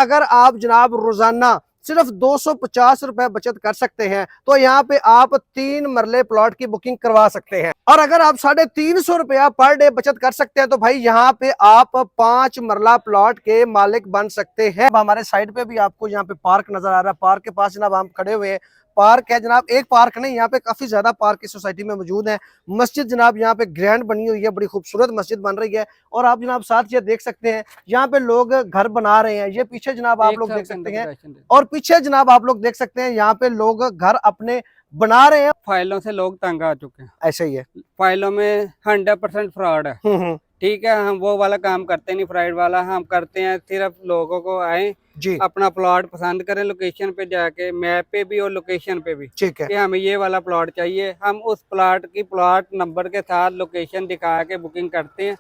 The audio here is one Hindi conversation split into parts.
अगर आप जनाब रोजाना सिर्फ 250 रुपए बचत कर सकते हैं तो यहाँ पे आप 3 मरले प्लॉट की बुकिंग करवा सकते हैं। और अगर आप 350 रुपया पर डे बचत कर सकते हैं तो भाई यहाँ पे आप 5 मरला प्लॉट के मालिक बन सकते हैं। हमारे साइड पे भी आपको यहाँ पे पार्क नजर आ रहा है। पार्क के पास जनाब हम खड़े हुए हैं। पार्क है जनाब, एक पार्क नहीं, यहाँ पे काफी ज्यादा पार्क इस सोसाइटी में मौजूद है। मस्जिद जनाब यहाँ पे ग्रैंड बनी हुई है, बड़ी खूबसूरत मस्जिद बन रही है। और आप जनाब साथ ये देख सकते हैं यहाँ पे लोग घर बना रहे हैं। ये पीछे जनाब आप लोग देख सकते हैं, और पीछे जनाब आप लोग देख सकते हैं यहाँ पे लोग घर अपने बना रहे हैं। फाइलों से लोग तंग आ चुके हैं। ऐसे ही है, फाइलों में 100% फ्रॉड है। ठीक है, हम वो वाला काम करते नहीं, फ्रॉड वाला हम करते हैं। सिर्फ लोगों को आए जी, अपना प्लॉट पसंद करें, लोकेशन पे जाके, मैप पे भी और लोकेशन पे भी, ठीक है। कि हमें ये वाला प्लॉट चाहिए, हम उस प्लॉट की प्लॉट नंबर के साथ लोकेशन दिखा के बुकिंग करते हैं।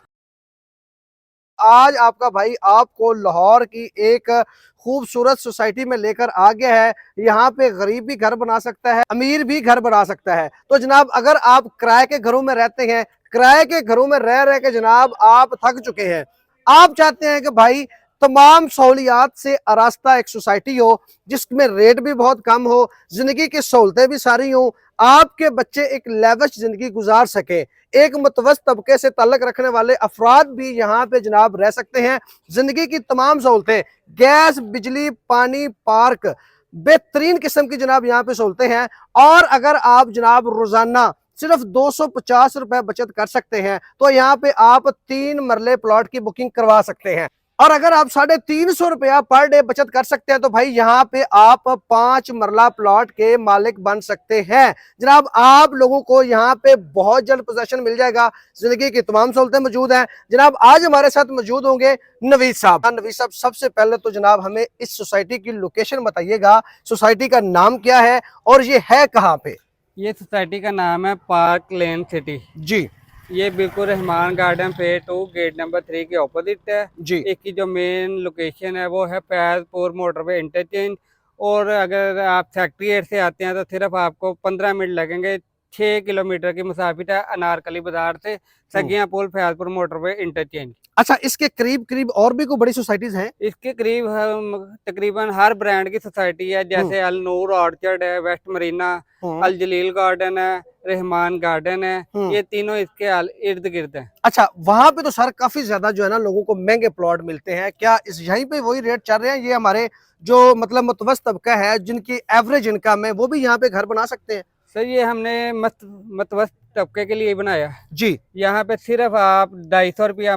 आज आपका भाई आपको लाहौर की एक खूबसूरत सोसाइटी में लेकर आ गया है। यहाँ पे गरीब भी घर बना सकता है, अमीर भी घर बना सकता है। तो जनाब अगर आप किराए के घरों में रहते हैं, किराए के घरों में रह रह के जनाब आप थक चुके हैं, आप चाहते हैं कि भाई तमाम सहूलियात से आरास्ता एक सोसाइटी हो जिसमें रेट भी बहुत कम हो, जिंदगी की सहूलतें भी सारी हो, आपके बच्चे एक लेविश जिंदगी गुजार सके, एक मुतवस्त तबके से ताल्लुक रखने वाले अफराद भी यहाँ पे जनाब रह सकते हैं। जिंदगी की तमाम सहूलतें, गैस, बिजली, पानी, पार्क, बेहतरीन किस्म की जनाब यहाँ पे सहूलतें हैं। और अगर आप जनाब रोजाना सिर्फ 250 रुपए बचत कर सकते हैं तो यहाँ पे आप 3 मरले प्लॉट की बुकिंग करवा सकते हैं। और अगर आप 350 रुपया पर डे बचत कर सकते हैं तो भाई यहाँ पे आप 5 मरला प्लॉट के मालिक बन सकते हैं। जनाब आप लोगों को यहाँ पे बहुत जल्द पोजेशन मिल जाएगा, जिंदगी की तमाम सहूलतें मौजूद हैं। जनाब आज हमारे साथ मौजूद होंगे नवीद साहब। नवीद साहब, सबसे पहले तो जनाब हमें इस सोसाइटी की लोकेशन बताइएगा, सोसाइटी का नाम क्या है और ये है कहाँ पे? ये सोसाइटी का नाम है पार्क लेन सिटी जी ये बिल्कुल Rahman garden phase 2 gate number 3 के ऑपोजिट है जी। एक की जो मेन लोकेशन है वो है फैजपुर मोटरवे इंटरचेंज। और अगर आप सेक्टर 8 से आते हैं तो सिर्फ आपको 15 मिनट लगेंगे। 6 किलोमीटर की मुसाफिर है अनारकली बाजार से सगिया पुल फैजपुर मोटरवे इंटरचेंज। अच्छा, इसके करीब करीब और भी कोई बड़ी सोसाइटीज हैं? इसके करीब तकरीबन हर ब्रांड की सोसाइटी है, जैसे अल नूर ऑर्चर्ड है, वेस्ट मरीना, अल जलील गार्डन है, रहमान गार्डन है, ये तीनों इसके इर्द गिर्द है। अच्छा, वहां पे तो सर काफी ज्यादा जो है ना लोगों को महंगे प्लॉट मिलते हैं, क्या इस यहीं पे वही रेट चल रहे हैं? ये हमारे जो मतलब मुतवस्त तबका है जिनकी एवरेज इनकम है वो भी यहाँ पे घर बना सकते हैं? सर ये हमने मतवस्त तबके के लिए बनाया जी। यहाँ पे सिर्फ आप 250 रुपया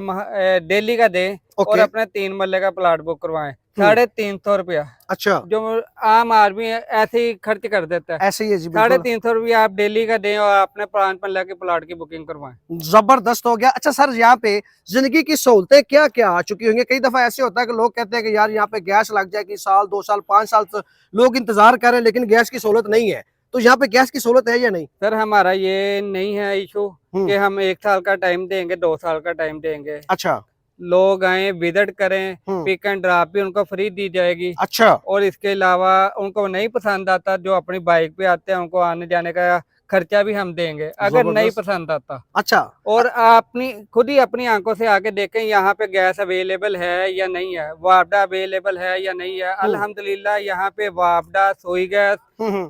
डेली का दें और अपने 3 मरले का प्लाट बुक करवाएं, 350 रुपया। अच्छा, जो आम आदमी ऐसे ही खर्च कर देता है, ऐसे ही है जी। 350 रुपया आप डेली का दें और अपने 5 मरले के प्लाट की बुकिंग करवाएं। जबरदस्त हो गया। अच्छा सर, यहाँ पे जिंदगी की सहूलतें क्या क्या आ चुकी होंगी? कई दफा ऐसे होता है कि लोग कहते हैं कि यार यहाँ पे गैस लग जाएगी, साल 2 साल 5 साल तो लोग इंतजार कर रहे हैं लेकिन गैस की सहूलत नहीं है। तो यहाँ पे गैस की सहूलत है या नहीं? सर हमारा ये नहीं है इशू कि हम 1 साल का टाइम देंगे, 2 साल का टाइम देंगे। अच्छा, लोग आए, विजिट करें, पिक एंड ड्रॉप भी उनको फ्री दी जाएगी। अच्छा। और इसके अलावा उनको नहीं पसंद आता, जो अपनी बाइक पे आते हैं, उनको आने जाने का खर्चा भी हम देंगे अगर नहीं पसंद आता। अच्छा। और अपनी खुद ही अपनी आंखों से आके देखें यहाँ पे गैस अवेलेबल है या नहीं है, वापडा अवेलेबल है या नहीं है। अल्हम्दुलिल्लाह यहाँ पे वापडा, सोई गैस,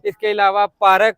इसके अलावा पार्क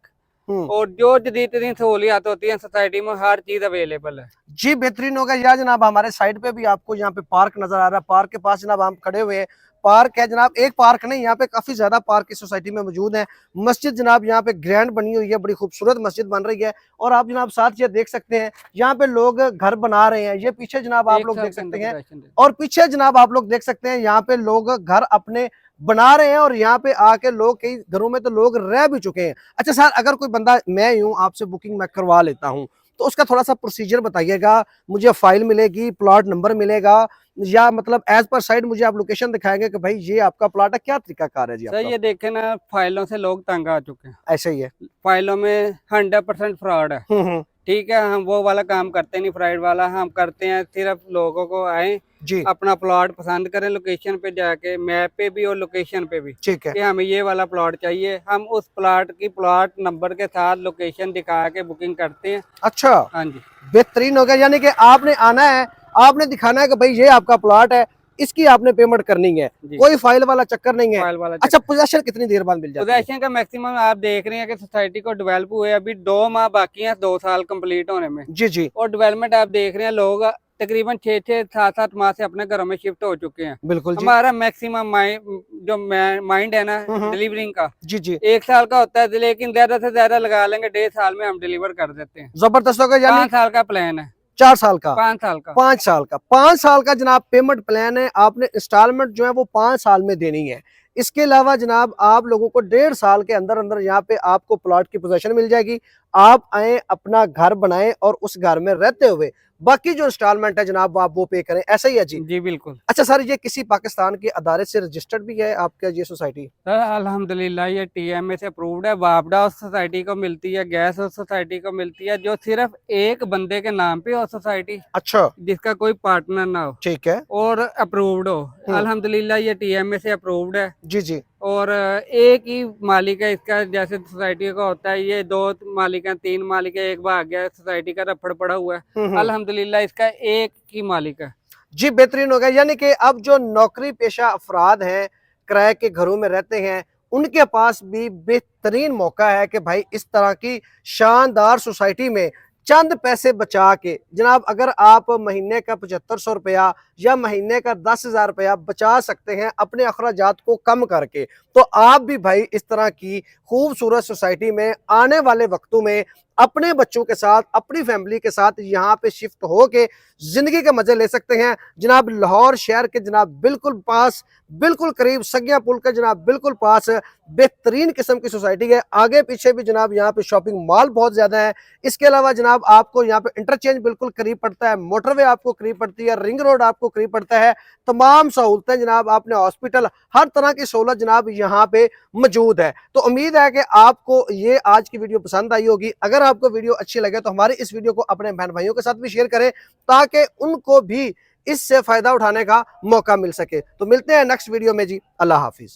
और जो जदीद सहूलियात होती है सोसाइटी में, हर चीज अवेलेबल है। जी, बेहतरीन होगा। यार जनाब हमारे साइड पे भी आपको यहाँ पे पार्क नजर आ रहा है। पार्क के पास जनाब हम खड़े हुए हैं। पार्क है जनाब, एक पार्क नहीं, यहाँ पे काफी ज्यादा पार्क इस सोसाइटी में मौजूद है। मस्जिद जनाब यहाँ पे ग्रैंड बनी हुई है, बड़ी खूबसूरत मस्जिद बन रही है। और आप जनाब साथ ये देख सकते हैं यहाँ पे लोग घर बना रहे हैं। ये पीछे जनाब आप लोग देख सकते हैं, और पीछे जनाब आप लोग देख सकते हैं यहाँ पे लोग घर अपने बना रहे हैं। और यहाँ पे आके लोग, कई घरों में तो लोग रह भी चुके हैं। अच्छा सर, अगर कोई बंदा, मैं यूं आपसे बुकिंग मैं करवा लेता हूँ तो उसका थोड़ा सा प्रोसीजर बताइएगा। मुझे फाइल मिलेगी, प्लॉट नंबर मिलेगा, या मतलब एज पर साइड मुझे आप लोकेशन दिखाएंगे कि भाई ये आपका प्लॉट है? क्या तरीका कार है जी आपका? सर ये देखे ना, फाइलों से लोग तंग आ चुके हैं। ऐसे ही है, फाइलों में 100% फ्रॉड है। ठीक है, हम वो वाला काम करते नहीं, फ्रॉड वाला हम करते हैं। सिर्फ लोगों को आए जी, अपना प्लॉट पसंद करें, लोकेशन पे जाके, मैप पे भी और लोकेशन पे भी, ठीक है, कि हमें ये वाला प्लॉट चाहिए, हम उस प्लॉट की प्लॉट नंबर के साथ लोकेशन दिखा के बुकिंग करते हैं। अच्छा, हाँ जी, बेहतरीन हो गया। यानी कि आपने आना है, आपने दिखाना है कि भाई ये आपका प्लॉट है, इसकी आपने पेमेंट करनी है, जी। कोई फाइल वाला चक्कर नहीं है। फाइल वाला अच्छा, पोजेशन कितनी देर बाद मिल जाती है? पोजेशन का मैक्सिमम आप देख रहे हैं कि सोसाइटी को डेवलप हुए अभी 2 माह बाकी हैं 2 साल कंप्लीट होने में, जी जी, और डेवलपमेंट आप देख रहे हैं लोग तकरीबन 6-6 7-7 माह से अपने घरों में शिफ्ट हो चुके हैं। बिल्कुल जी। हमारा मैक्सिमम जो माइंड है ना डिलीवरिंग का, जी जी, 1 साल का होता है, लेकिन ज्यादा से ज्यादा लगा लेंगे 1.5 साल में हम डिलीवर कर देते हैं। जबरदस्त होगा। यानी 5 साल का प्लान है। 4 साल का, 5 साल का। 5 साल का, 5 साल का जनाब पेमेंट प्लान है। आपने इंस्टॉलमेंट जो है वो 5 साल में देनी है। इसके अलावा जनाब आप लोगों को 1.5 साल के अंदर अंदर यहाँ पे आपको प्लॉट की पोजीशन मिल जाएगी। आप आए, अपना घर बनाएं और उस घर में रहते हुए बाकी जो इंस्टॉलमेंट है जनाब आप वो पे करें। ऐसा ही है जी? जी बिल्कुल। अच्छा सर, ये किसी पाकिस्तान के अदारे से रजिस्टर्ड भी है आपका ये सोसाइटी? सर अल्हम्दुलिल्लाह ये TMA से अप्रूव्ड है। वापडा उस सोसाइटी को मिलती है, गैस उस सोसाइटी को मिलती है, जो सिर्फ एक बंदे के नाम पे हो सोसाइटी, अच्छा, जिसका कोई पार्टनर ना हो ठीक है। और अप्रूव्ड हो। अल्हम्दुलिल्लाह ये TMA से अप्रूव्ड है। जी जी, और एक ही मालिक है इसका, जैसे सोसाइटी का होता है ये 2 मालिक हैं, 3 मालिक है, एक भाग गया, सोसाइटी का रफड़ पड़ा हुआ है। अल्हम्दुलिल्लाह इसका एक ही मालिक है। जी बेहतरीन हो गया। यानी कि अब जो नौकरी पेशा अफराद हैं, किराए के घरों में रहते हैं, उनके पास भी बेहतरीन मौका है कि भाई इस तरह की शानदार सोसाइटी में चंद पैसे बचा के जनाब, अगर आप महीने का 7500 रुपया या महीने का 10,000 रुपया बचा सकते हैं अपने अखराजात को कम करके, तो आप भी भाई इस तरह की खूबसूरत सोसाइटी में आने वाले वक्तों में अपने बच्चों के साथ, अपनी फैमिली के साथ यहाँ पे शिफ्ट हो के जिंदगी के मजे ले सकते हैं। जनाब लाहौर शहर के जनाब बिल्कुल पास, बिल्कुल करीब, सगिया पुल के जनाब बिल्कुल पास बेहतरीन किस्म की सोसाइटी है। आगे पीछे भी जनाब यहाँ पे शॉपिंग मॉल बहुत ज्यादा है। इसके अलावा जनाब आपको यहाँ पे इंटरचेंज बिल्कुल करीब पड़ता है, मोटरवे आपको करीब पड़ती है, रिंग रोड आपको करीब पड़ता है। तमाम सहूलतें जनाब, आपने हॉस्पिटल, हर तरह की सहूलत जनाब यहाँ पे मौजूद है। तो उम्मीद है कि आपको ये आज की वीडियो पसंद आई होगी। अगर आपको वीडियो अच्छी लगे तो हमारी इस वीडियो को अपने बहन भाइयों के साथ भी शेयर करें, ताकि उनको भी इससे फायदा उठाने का मौका मिल सके। तो मिलते हैं नेक्स्ट वीडियो में जी। अल्लाह हाफिज।